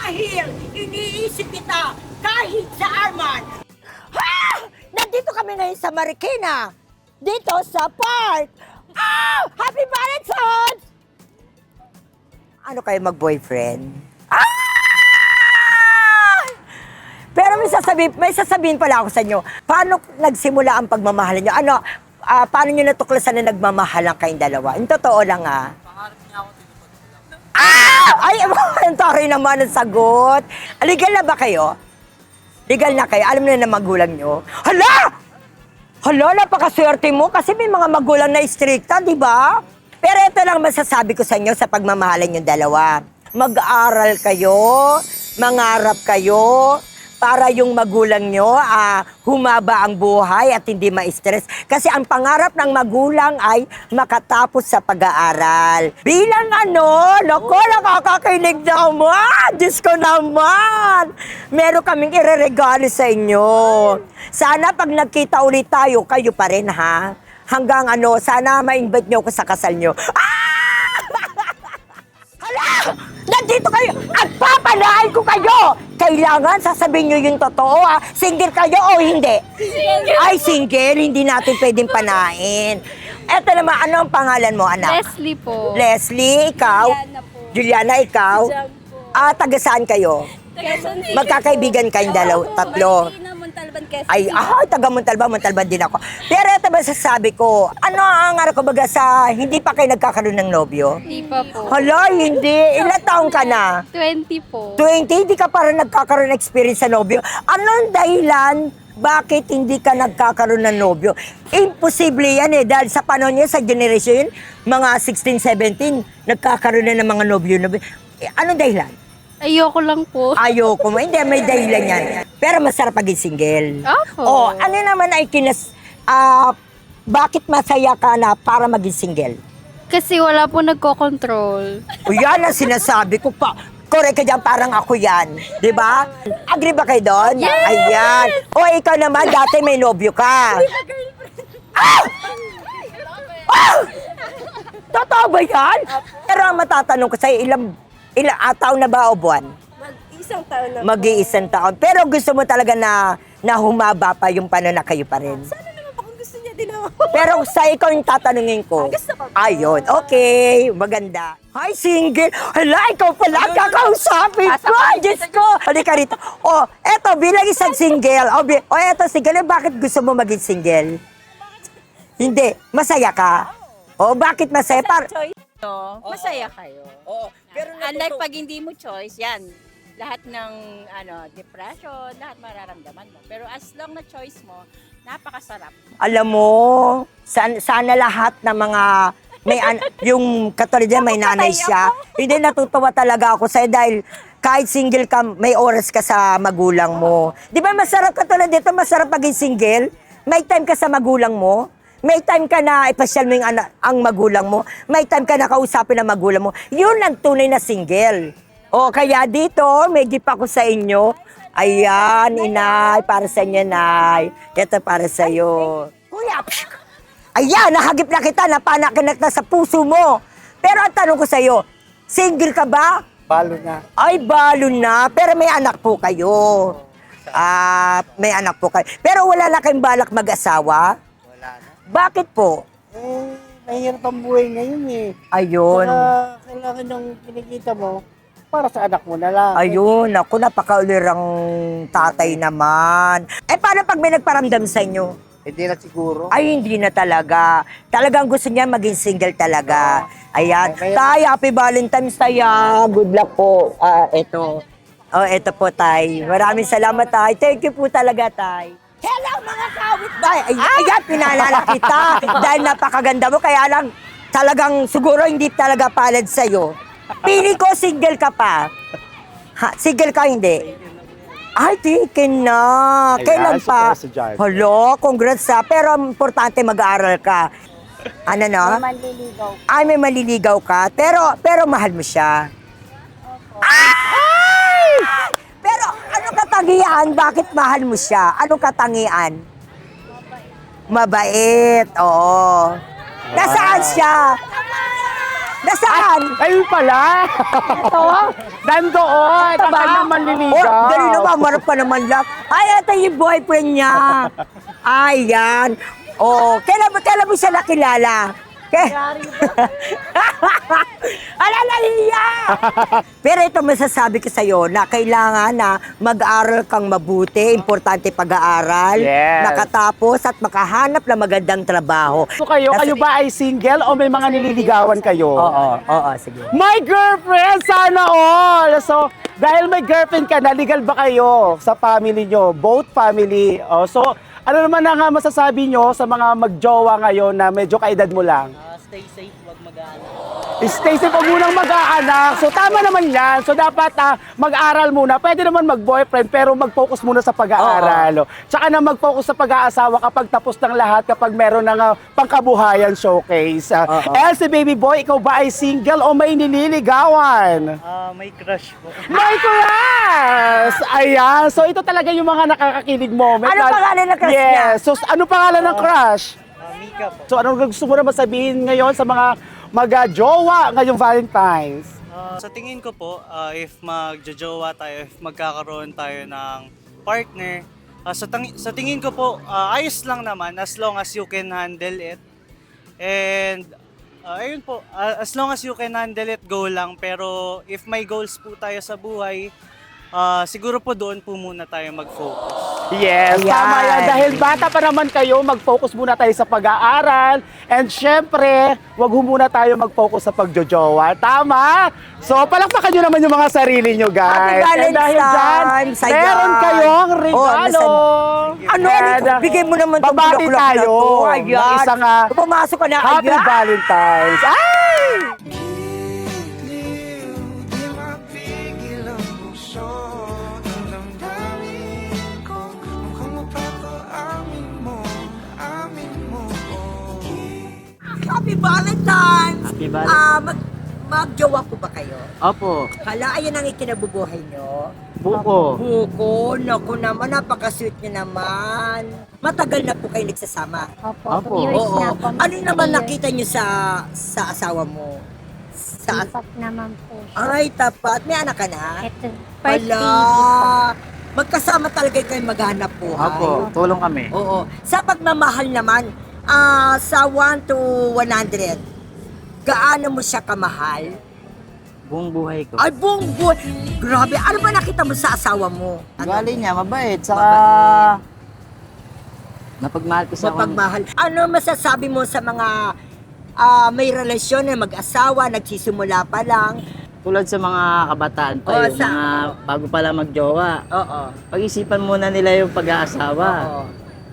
Dahil iniisip kita kahit saan man. Ha! Nandito kami ngayon sa Marikina. Dito sa park. Ah! Happy Valentine's! Ano kayo mag-boyfriend? Ah! Pero may sasabihin pala ako sa inyo. Paano nagsimula ang pagmamahal niyo? Ano, paano niyo natuklasan na nagmamahalan kayong dalawa? Yung totoo lang Pangarap niya ako Ay, ang taray naman ang sagot. Legal na ba kayo? Legal na kayo? Alam na magulang nyo? Hala! Hala, napakaswerte mo kasi may mga magulang na istrikta, di ba? Pero ito lang masasabi ko sa inyo sa pagmamahalan yung dalawa. Mag-aral kayo, mangarap kayo, para yung magulang nyo humaba ang buhay at hindi ma-stress. Kasi ang pangarap ng magulang ay makatapos sa pag-aaral. Bilang loko, nakakakinig naman! Diyos ko naman! Meron kaming ireregalo sa inyo. Sana pag nagkita ulit tayo, kayo pa rin ha? Hanggang sana ma-invite nyo ko sa kasal nyo. Hala! Nandito kayo! At papanahin ko kayo! Kailangan sasabihin nyo yung totoo ha. Single kayo o hindi? Single! Ay, single. Hindi natin pwedeng panahin. Eto naman, ano ang pangalan mo, anak? Leslie po. Leslie, ikaw? Juliana po. Juliana, ikaw? Jam po. Taga saan kayo? Quezon City Magkakaibigan kayong tatlo. Marikina, Montalban, Quezon Ay, City. taga Montalban din ako. Pero ito ba sasabi ko, ano ang ko baga sa hindi pa kayo nagkakaroon ng nobyo? Hindi pa po. Hala, hindi. Ilang taong ka na? 20 po. 20, hindi ka parang nagkakaroon ng experience sa nobyo. Anong dahilan bakit hindi ka nagkakaroon ng nobyo? Imposible yan dahil sa panahon niya, sa generation yun, mga 16, 17, nagkakaroon na ng mga nobyo. Anong dahilan? Ayoko lang po. Ayoko mo. Hindi, may dahilan yan. Pero masarap maging single. Opo. Ano naman ay bakit masaya ka na para maging single? Kasi wala po nagko-control. O yan ang sinasabi ko pa. Correct ka dyan, parang ako yan. Di ba? Agree ba kayo doon? Yes! Ayan. O ikaw naman, dati may nobyo ka. Ah! Ah! Totoo ba yan? Pero ang matatanong ko sa'yo, ilang taon na ba o buwan? Mag-isang taon na Mag-iisang taon. Pero gusto mo talaga na humaba pa yung paano na kayo pa rin. Sana naman po kung gusto niya din ako. Pero sa ikaw yung tatanungin ko. Gusto ko. Ayun, okay. Maganda. Hi, single. Hala, ikaw pala kakausapin ko. Diyos ko. Halika rito. Eto, bilang isang single. Eto, single. Bakit gusto mo maging single? Hindi. Masaya ka? Bakit masaya? Choice no, masaya kayo. Pero Unlike pag hindi mo choice, yan, lahat ng depression, lahat mararamdaman mo. Pero as long na choice mo, napakasarap. alam mo, sana lahat ng mga yung katulad niya, may nanay siya. Hindi, natutuwa talaga ako sa'yo dahil kahit single ka, may oras ka sa magulang mo. Di ba masarap katulad dito, masarap maging single? May time ka sa magulang mo. May time ka na ipasyal mo yung ang magulang mo. May time ka na kausapin ang magulang mo. Yun ang tunay na single. Kaya dito, may gift ako sa inyo. Ayan, inay, para sa inyo, nay. Ito para sa iyo. Kuya, ayan, nakagip na kita, napanakinak na sa puso mo. Pero ang tanong ko sa iyo, single ka ba? Balo na. Ay, balo na. Pero may anak po kayo. May anak po kayo. Pero wala na kayong balak mag-asawa? Wala na. Bakit po? Mahirap ang buhay ngayon Ayun. Saka kailangan ng kinikita mo para sa anak mo na lang. Ayun, ako napakaulirang tatay naman. Paano pag may nagparamdam sa inyo? Hindi na siguro. Ay, hindi na talaga. Talagang gusto niya maging single talaga. Ayan. Okay. Tay, happy Valentine's, tay. Good luck po. Ito. Ito po, tay. Maraming salamat, tay. Thank you po talaga, tay. Hello, mga kawit-bay! Ayan, pinalala kita. Dahil napakaganda mo, kaya lang talagang siguro hindi talaga palad sa'yo. Pili ko, single ka pa. Single ka, hindi? Ay, taken na. Kailan pa? Hello, congrats ha. Pero importante mag-aaral ka. Ano no? May manliligaw. Ay, may maliligaw ka. Pero mahal mo siya. Ay! Pero ano katangian? Bakit mahal mo siya? Anong katangian? Mabait, oo. Nasaan siya? Nasaan? Ayun pala. Ito? Nandoon. Ito ba? Ang manliligaw. Oh, dali naman, marap pa naman lang. Ay, ito yung boyfriend niya. Ayan. Oh, kailan mo siya nakilala? Ala, nahiya! Pero ito masasabi ko sa'yo na kailangan na mag-aral kang mabuti. Importante pag-aaral. Yes. Nakatapos at makahanap ng magandang trabaho. So kayo ba ay single o may mga nililigawan kayo? Oo, sige. My girlfriend, sana all! So, dahil may girlfriend ka, naligal ba kayo sa family nyo? Both family. Oh, so, ano naman ang masasabi nyo sa mga magjowa ngayon na medyo kaedad mo lang? Stay safe, huwag mag-aanak. Stay safe, huwag munang mag-aanak. So, tama naman yan. So, dapat mag-aral muna. Pwede naman mag-boyfriend, pero mag-focus muna sa pag-aaral. Tsaka na mag-focus sa pag-aasawa kapag tapos ng lahat, kapag meron ng pangkabuhayan showcase. Elsie, baby boy, ikaw ba ay single o may nililigawan? May crush po. My crush! Ayan. So, ito talaga yung mga nakakakilig moment. Ano pangalan ng crush niya? Yes. So, ano pangalan ng crush? Mika po. So, ano gusto mo naman sabihin ngayon sa mga mag-jowa ngayong Valentine's? Sa tingin ko po, if magjojowa tayo, if magkakaroon tayo ng partner, sa tingin ko po, ayos lang naman as long as you can handle it. And ayun po, as long as you can handle it, go lang. Pero if may goals po tayo sa buhay, siguro po doon po muna tayo mag-focus. Yes, Ayan. tama yan. Dahil bata pa naman kayo, mag-focus muna tayo sa pag-aaral. And syempre, wag ho muna tayo mag-focus sa pagjojowa. Tama? So, palakpakan nyo naman yung mga sarili nyo, guys. Happy And dahil Valentine's! dyan, meron kayong regalo. Ano? And, Bigay mo naman itong babati bulaklak na tayo to. ng Ayan. isang Pumasok ka na. Happy Ayan. Valentine's. Ay! Happy Valentine's! Happy Valentine's. Magjowa po ba kayo? Opo, Hala, ayun ang ikinabubuhay nyo. buko. Buko, naku naman, napaka-sweet nyo naman. Matagal na po kayo nagsasama. Opo. Years Oo. na po. Ano naman Years. nakita nyo sa asawa mo? Sa Tapat naman po siya. Ay, tapat. May anak ka na? Ito, first Hala. baby po. Magkasama talaga kayo maghanap po. Opo, tulong kami. Oo. Sa pagmamahal naman, sa 1 to 100, gaano mo siya kamahal? Buong buhay ko. Ay, buong buhay. Grabe, ano ba nakita mo sa asawa mo? Gali niya, mabait. Saka, Mabait. napagmahal ko sa Mapagmahal. Ano masasabi mo sa mga may relasyon na mag-asawa, nagsisimula pa lang? tulad sa mga kabataan pa, Oo, yung mga bago pa lang magjowa. Oo. Pag-isipan muna nila yung pag-aasawa. Oo.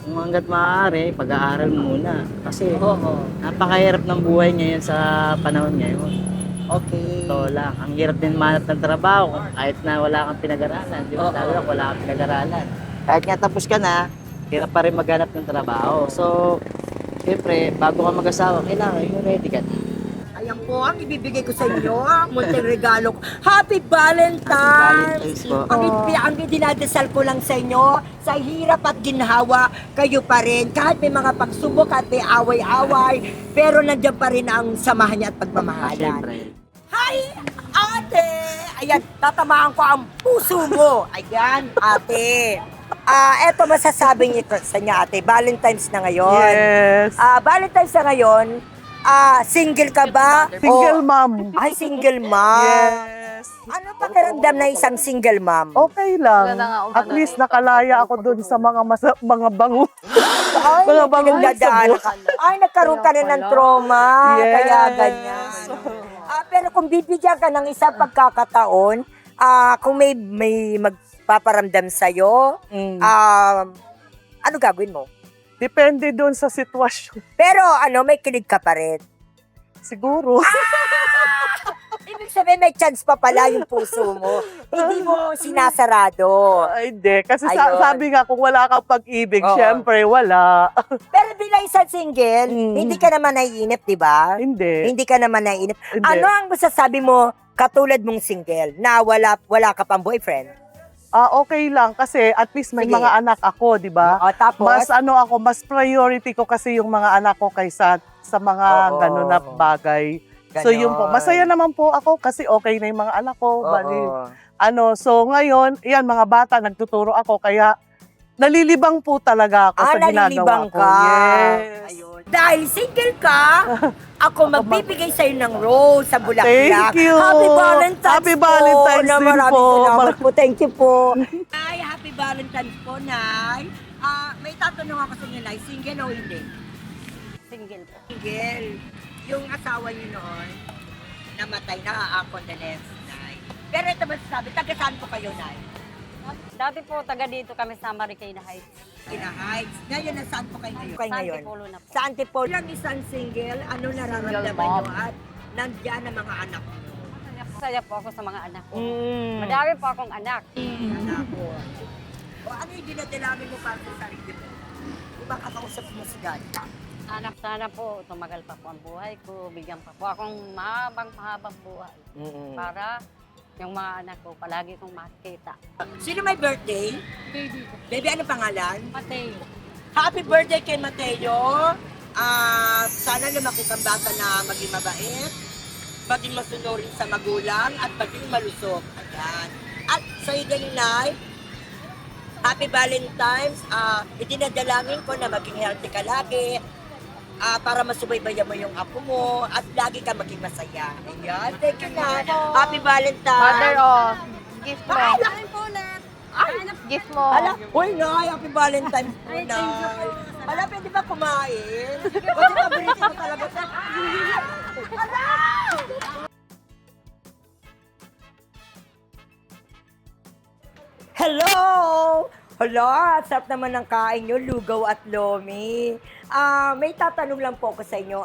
Kung hanggat maaari, pag-aaral muna. Kasi Oo. napakahirap ng buhay ngayon sa panahon ngayon. Okay. Ito lang. Ang hirap din manap ng trabaho kahit na wala kang pinag-aralan. Di ba? Oo. Lalo na wala kang pinag-aralan. Kahit nga tapos ka na, hirap pa rin maghanap ng trabaho. So, siyempre, bago ka mag-asawa, kailangan yung ready ka na. Ayan po ang ibibigay ko sa inyo. Munting regalo ko. Happy Valentine's! Valentine's po. Ang dinadasal ko lang sa inyo, sa hirap at ginhawa, kayo pa rin. Kahit may mga pagsubok at may away-away, pero nandiyan pa rin ang samahan niya at pagmamahalan. Siyempre. Hi, ate! Ayan, tatamaan ko ang puso mo. Ayan, ate. Eto masasabi niyo sa niya, ate. Valentine's na ngayon. Yes. Valentine's na ngayon. Single ka ba? Single O- mom. Ay, single mom. Yes. Ano pakiramdam na isang single mom? Okay lang. At least nakalaya ako dun sa mga bango. Ay, mga bango pinagdadaanan ka. Ay, nagkaroon ka na ng trauma. Yes. Kaya ganyan. Pero kung bibigyan ka ng isang pagkakataon, kung may magpaparamdam sa'yo, ano gagawin mo? Depende dun sa sitwasyon. Pero may kilig ka pa rin. Siguro. Ibig sabihin, may chance pa pala yung puso mo. Hindi mo sinasarado. Ay, hindi. Kasi Ayun. sabi nga, kung wala kang pag-ibig, Oo. syempre, wala. Pero bilang isang single, hindi ka naman naiinip, di ba? Hindi. Hindi ka naman naiinip. Hindi. Ano ang masasabi mo katulad mong single na wala ka pang boyfriend? Okay lang kasi at least may Sige. mga anak ako, di ba? Tapos? Mas priority ko kasi yung mga anak ko kaysa sa mga Oo. gano'n na bagay. So yun po, Ganon. masaya naman po ako kasi okay na yung mga anak ko. Oo. Bali, so ngayon, yan mga bata, nagtuturo ako kaya nalilibang po talaga ako sa ginagawa nalilibang ko. ka. Yes. Ayun. Dahil single ka, ako magbibigay sa'yo ng rose sa bulaklak. Thank you. Happy Valentine's Happy Valentine's po. din Maraming po. salamat po. Thank you po. Nay, happy Valentine's po, Nay. May tatanong ako sa inyo, Nay. Single o hindi? Single po. Single. Yung asawa niyo noon, namatay na condolence, Nay. Pero ito ba sabi, taga saan po kayo, Nay? Dati po, taga dito kami sa Marikina Heights. Kina Heights. Ngayon, nasaan po kayo ngayon? Sa Antipolo na po. Sa Antipolo. Lang isang single, ano nararamdaman mom. nyo at nandiyan ang mga anak nyo? Masaya po ako sa mga anak ko. Mm. Madami po akong anak. Anak ko. O ano yung dinadalamin mo para sa sarili mo? Kung makakausap mo si God. Anak, sana po, tumagal pa po ang buhay ko. Bigyan pa po akong mahabang buhay. Para yung mga anak ko, palagi kong makikita. Sino may birthday? Baby. Baby, ano pangalan? Mateo. Happy birthday kay Mateo. Sana lumaki kang bata na maging mabait, maging masunurin sa magulang, at maging malusog. Ayan. At sa'yo din, Nay, Happy Valentine's. Itinadalangin ko na maging healthy ka lagi, para masubaybayan mo yung apo mo, at lagi ka maging masaya. Ayan. Thank you, Nay. Happy Valentine's. Mother, oh. Gift mo. Ay, laki po ulit. Ay, Gift mo. ala, uy, Nay, happy Valentine's po, Nay. Ala, pwede ba kumain? Kasi paborito ko talaga sa... Ala! Hello! Hala, sarap naman ng kain nyo, lugaw at lomi. May tatanong lang po ako sa inyo.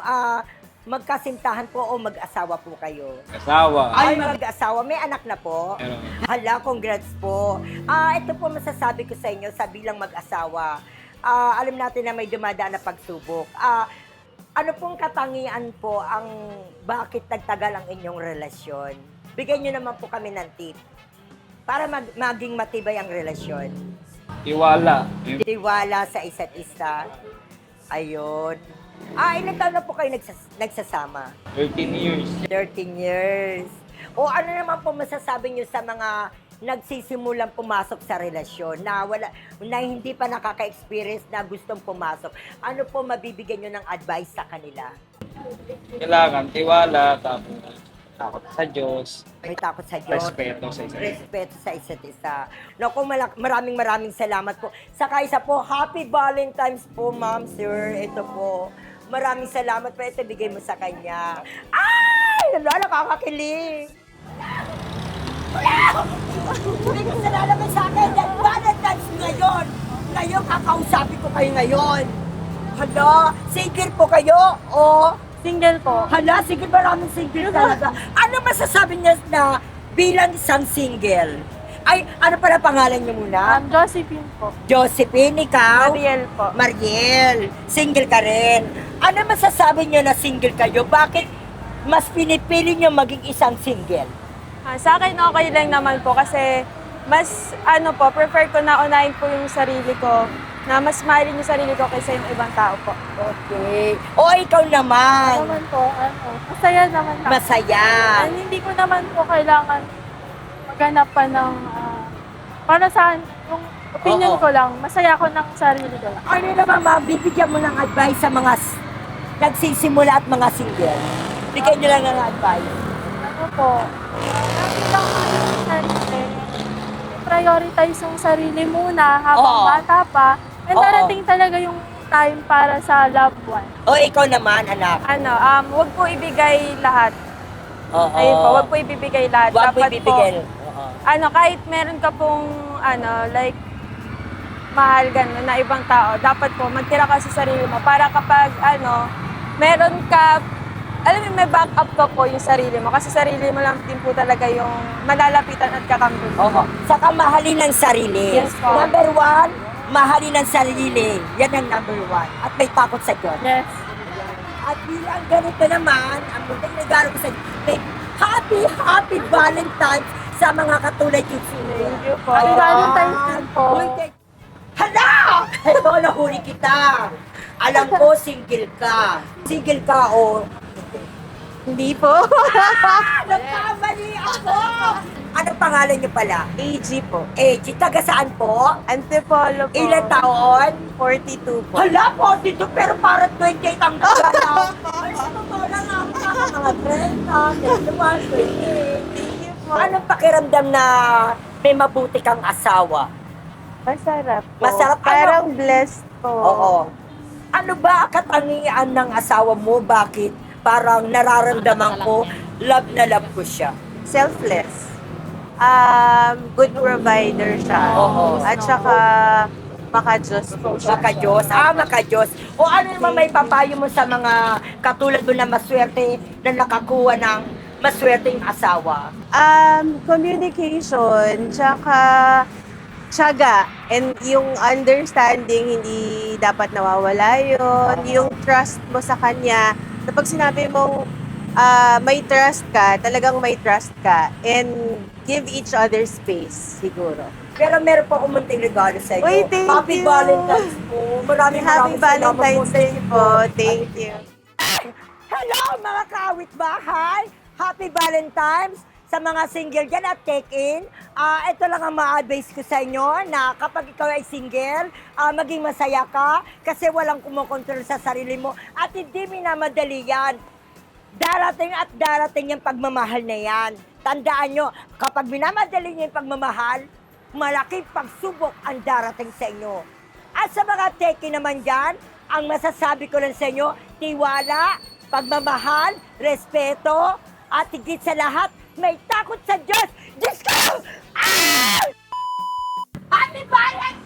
Magkasintahan po o mag-asawa po kayo? Asawa. Ay, mag-asawa. May anak na po? Meron. Hala, congrats po. Ito po masasabi ko sa inyo sa bilang mag-asawa. Alam natin na may dumadaan na pagsubok. Ano pong katangian po ang bakit nagtagal ang inyong relasyon? Bigyan nyo naman po kami ng tip para maging matibay ang relasyon. Tiwala. Tiwala sa isa't isa. Ayun. Ilan taon na po kayo nagsasama? 13 years. 13 years. O ano naman po masasabi niyo sa mga nagsisimulang pumasok sa relasyon na hindi pa nakaka-experience na gustong pumasok? Ano po mabibigyan niyo ng advice sa kanila? Kailangan tiwala, tapos takot sa Diyos, May takot sa Diyos. respeto sa isa. Respeto sa isa't isa. Naku, maraming salamat po. Saka isa po, Happy Valentine's po, Ma'am, Sir. Ito po. Maraming salamat po. Ito, bigay mo sa kanya. Ay! Nakakakilig. Hindi ko nalalagay sa akin. That Valentine's ngayon. Ngayon, kakausapin ko kayo ngayon. Hala, single po kayo? O Single po. hala, sige, maraming single talaga. Ano masasabi niya na bilang isang single? Ay, ano pala pangalan niyo muna? Josephine po. Josephine, ikaw? Mariel po. Mariel, single ka rin. Ano masasabi niyo na single kayo? Bakit mas pinipili niyo maging isang single? Sa akin okay lang naman po kasi mas prefer ko na unahin po yung sarili ko na mas mahalin yung sarili ko kaysa yung ibang tao po. Okay. O, ikaw naman. Naman po, masaya naman ako. Masaya. And hindi ko naman po kailangan maghanap pa ng para sa yung opinion Oo. ko lang, masaya ko ng sarili ko lang. Ano naman, mabibigyan mo ng advice sa mga nagsisimula at mga single? Bigyan niyo lang ng advice. Ano po, lagi lang po yung sarili. Prioritize yung sarili muna habang Oo. bata pa. And Oo. darating talaga yung time para sa loved one. O, ikaw naman, anak. Wag po ibigay lahat. Oo. Ayun po, wag po ibibigay lahat. Wag po Dapat ibibigay. po, Oo. kahit meron ka pong, like, mahal gano'n na ibang tao, dapat po magtira ka sa sarili mo para kapag, meron ka, alam mo, may backup ka po yung sarili mo. Kasi sarili mo lang din po talaga yung malalapitan at kakampi mo. Oo. Saka mahalin ng sarili. Yes, po. Number one, mahalin ng sarili. Yan ang number one. At may takot sa Diyos. Yes. At bilang ganito naman, ang munting regalo ko sa inyo, may happy Valentine's sa mga katulad yung single. Thank you po. Happy Valentine's din po. Hala! Ito, nahuli kita. Alam ko, single ka. Single ka o Hindi po. Nagkamali ako! Ano pangalan niyo pala? AG po. Taga saan po? Antipolo po. Ilan taon? 42 po. Hala, 42, pero parang 28 ang gagalaw. Ay, sa totoo lang ako mga 30, 31, 28. Anong pakiramdam na may mabuti kang asawa? Masarap po. Masarap, ano? Parang blessed po. Oo. Ano ba katangian ng asawa mo? Bakit parang nararamdaman ko, love na love ko siya? Selfless. Good provider siya. Oo. At saka maka-Diyos po siya. Maka-Diyos. Maka-Diyos. O ano naman may papayo mo sa mga katulad mo na maswerte na nakakuha ng maswerteng asawa? Communication, tsaka tiyaga, and yung understanding, hindi dapat nawawala yun. Yung trust mo sa kanya, na pag sinabi mong may trust ka, talagang may trust ka, and give each other space, siguro. Pero meron pa akong munting regalo sa iyo. Uy, thank Happy you. Valentine's po. Maraming Happy salamat Valentine's Day po. Thank you. Hello mga kaawit bahay! Happy Valentine's sa mga single dyan at take-in. Ito lang ang ma-advise ko sa inyo na kapag ikaw ay single, maging masaya ka kasi walang kumokontrol sa sarili mo at hindi minamadali yan. Darating at darating yung pagmamahal na yan. Tandaan nyo, kapag minamadali nyo yung pagmamahal, malaking pagsubok ang darating sa inyo. At sa mga take-in naman dyan, ang masasabi ko lang sa inyo, tiwala, pagmamahal, respeto, at higit sa lahat, may takot sa Diyos! Diyos ko! Ah! Happy Valentine's!